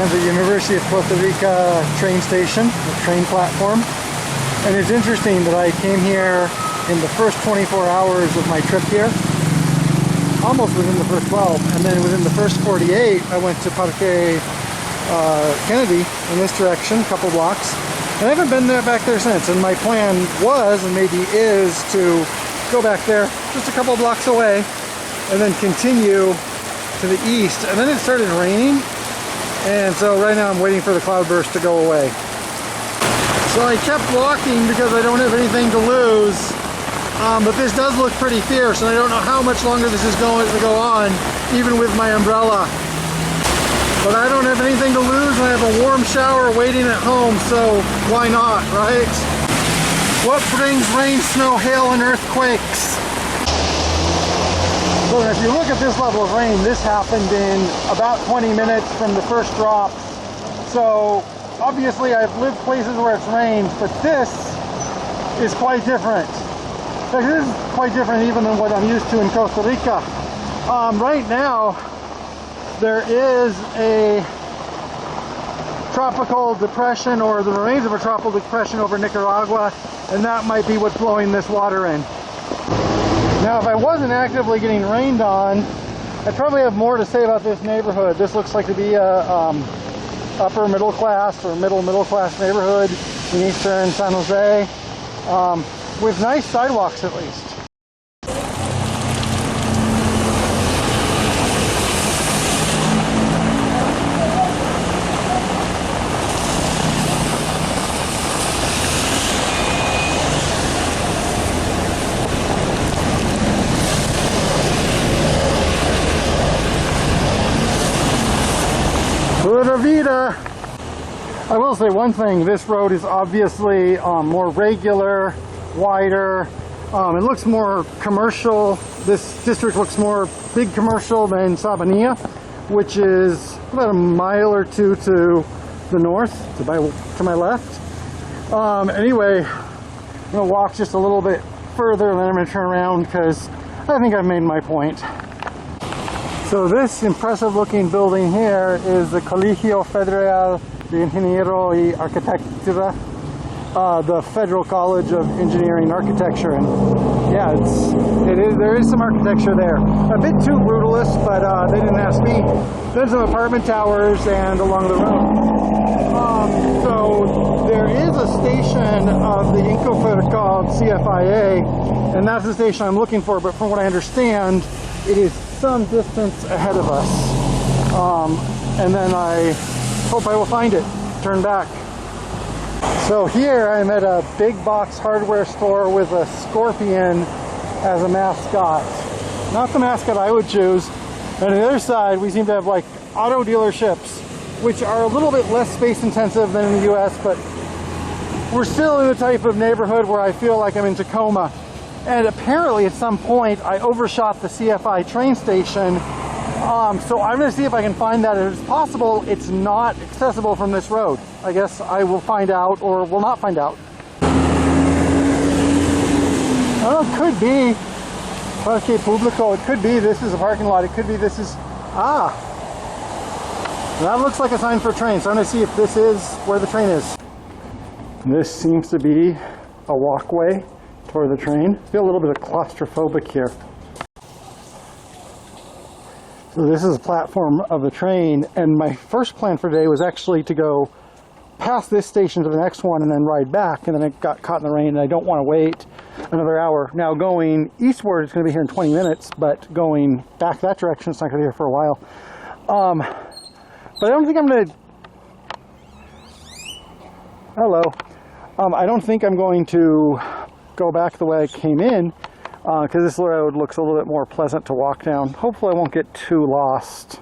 and the University of Costa Rica train station, the train platform. And it's interesting that I came here in the first 24 hours of my trip here, almost within the first 12, and then within the first 48 I went to Parque Kennedy in this direction, a couple blocks, and I haven't been back there since. And my plan was, and maybe is, to go back there just a couple blocks away and then continue to the east. And then it started raining, and so right now I'm waiting for the cloudburst to go away. So I kept walking because I don't have anything to lose, but this does look pretty fierce, and I don't know how much longer this is going to go on, even with my umbrella. But I don't have anything to lose, and I have a warm shower waiting at home, so why not, right? What brings rain, snow, hail, and earthquakes? So if you look at this level of rain, this happened in about 20 minutes from the first drop. So obviously I've lived places where it's rained, but this is quite different. In fact, this is quite different even than what I'm used to in Costa Rica. Right now, there is a tropical depression, or the remains of a tropical depression over Nicaragua, and that might be what's blowing this water in. Now, if I wasn't actively getting rained on, I'd probably have more to say about this neighborhood. This looks like to be a upper middle class or middle class neighborhood in eastern San Jose, with nice sidewalks at least. Vida. I will say one thing, this road is obviously more regular, wider, it looks more commercial. This district looks more big commercial than Sabanilla, which is about a mile or two to the north, to my left. Anyway, I'm going to walk just a little bit further and then I'm going to turn around because I think I've made my point. So this impressive looking building here is the Colegio Federal de Ingeniero y Arquitectura, the Federal College of Engineering and Architecture. And yeah, there is some architecture there. A bit too brutalist, but they didn't ask me. There's some apartment towers and along the road. So there is a station of the Incofer called CFIA, and that's the station I'm looking for, but from what I understand, it is some distance ahead of us, and then I hope I will find it, turn back. So here I'm at a big box hardware store with a scorpion as a mascot. Not the mascot I would choose. And on the other side we seem to have like auto dealerships, which are a little bit less space intensive than in the US, but we're still in the type of neighborhood where I feel like I'm in Tacoma. And apparently at some point I overshot the CFI train station, so I'm going to see if I can find that. If it's possible, it's not accessible from this road. I guess I will find out, or will not find out. Oh, it could be Parque Público. It could be this is a parking lot. It could be this is... that looks like a sign for a train, so I'm going to see if this is where the train is. This seems to be a walkway toward the train. I feel a little bit claustrophobic here. So this is a platform of the train, and my first plan for today was actually to go past this station to the next one and then ride back, and then I got caught in the rain and I don't want to wait another hour. Now going eastward, it's going to be here in 20 minutes, but going back that direction, it's not going to be here for a while. But I don't think I'm going to... Hello. I don't think I'm going to go back the way I came in, because this road looks a little bit more pleasant to walk down. Hopefully I won't get too lost.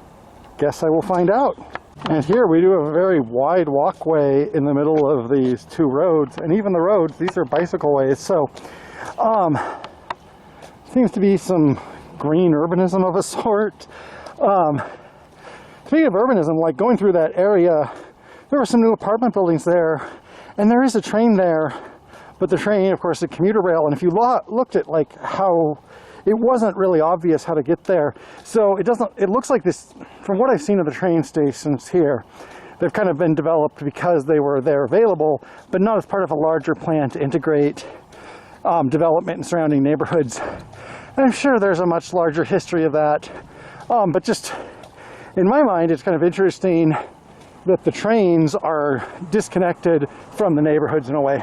Guess I will find out. And here we do have a very wide walkway in the middle of these two roads, and even the roads, these are bicycle ways, so seems to be some green urbanism of a sort. Speaking of urbanism, like going through that area, there were some new apartment buildings there, and there is a train there. But the train, of course, is a commuter rail, and if you looked at like how it wasn't really obvious how to get there. So it looks like this, from what I've seen of the train stations here, they've kind of been developed because they were there available, but not as part of a larger plan to integrate development in surrounding neighborhoods. And I'm sure there's a much larger history of that, but just in my mind, it's kind of interesting that the trains are disconnected from the neighborhoods in a way.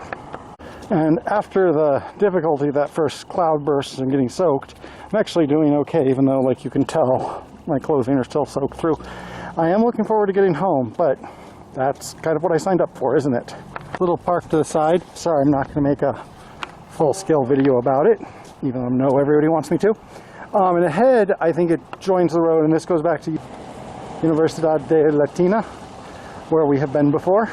And after the difficulty of that first cloudburst and getting soaked, I'm actually doing okay, even though, like you can tell, my clothing are still soaked through. I am looking forward to getting home, but that's kind of what I signed up for, isn't it? Little park to the side. Sorry, I'm not going to make a full-scale video about it, even though I know everybody wants me to. And ahead, I think it joins the road, and this goes back to Universidad de Latina, where we have been before.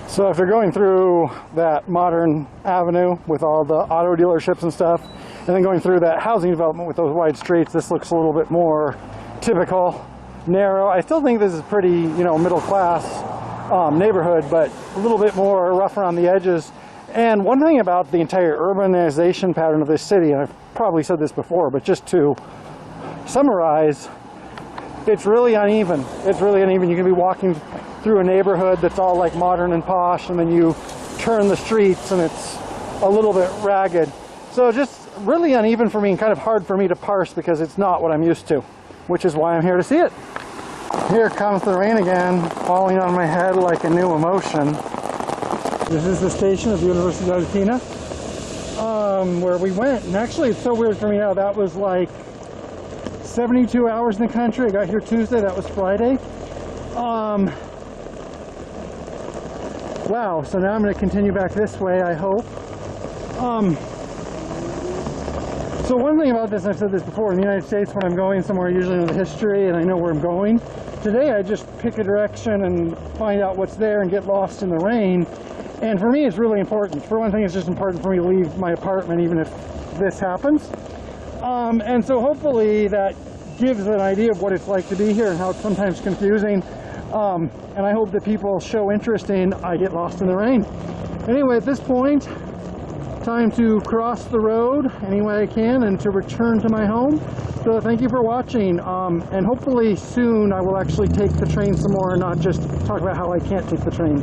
So if you're going through that modern avenue with all the auto dealerships and stuff, and then going through that housing development with those wide streets, this looks a little bit more typical, narrow. I still think this is pretty, middle class neighborhood, but a little bit more rough around the edges. And one thing about the entire urbanization pattern of this city, and I've probably said this before, but just to summarize, it's really uneven. It's really uneven. You can be walking through a neighborhood that's all like modern and posh, and then you turn the streets and it's a little bit ragged. So just really uneven for me and kind of hard for me to parse because it's not what I'm used to, which is why I'm here to see it. Here comes the rain again, falling on my head like a new emotion. This is the station of the Universidad de Latina, where we went. And actually, it's so weird for me now. That was like 72 hours in the country. I got here Tuesday. That was Friday. Wow. So now I'm going to continue back this way, I hope. So one thing about this, I've said this before, in the United States, when I'm going somewhere, I usually know the history and I know where I'm going. Today, I just pick a direction and find out what's there and get lost in the rain. And for me, it's really important. For one thing, it's just important for me to leave my apartment, even if this happens. And so hopefully that gives an idea of what it's like to be here and how it's sometimes confusing. And I hope that people show interest in I get lost in the rain. Anyway, at this point, time to cross the road any way I can and to return to my home. So thank you for watching, and hopefully soon I will actually take the train some more and not just talk about how I can't take the train.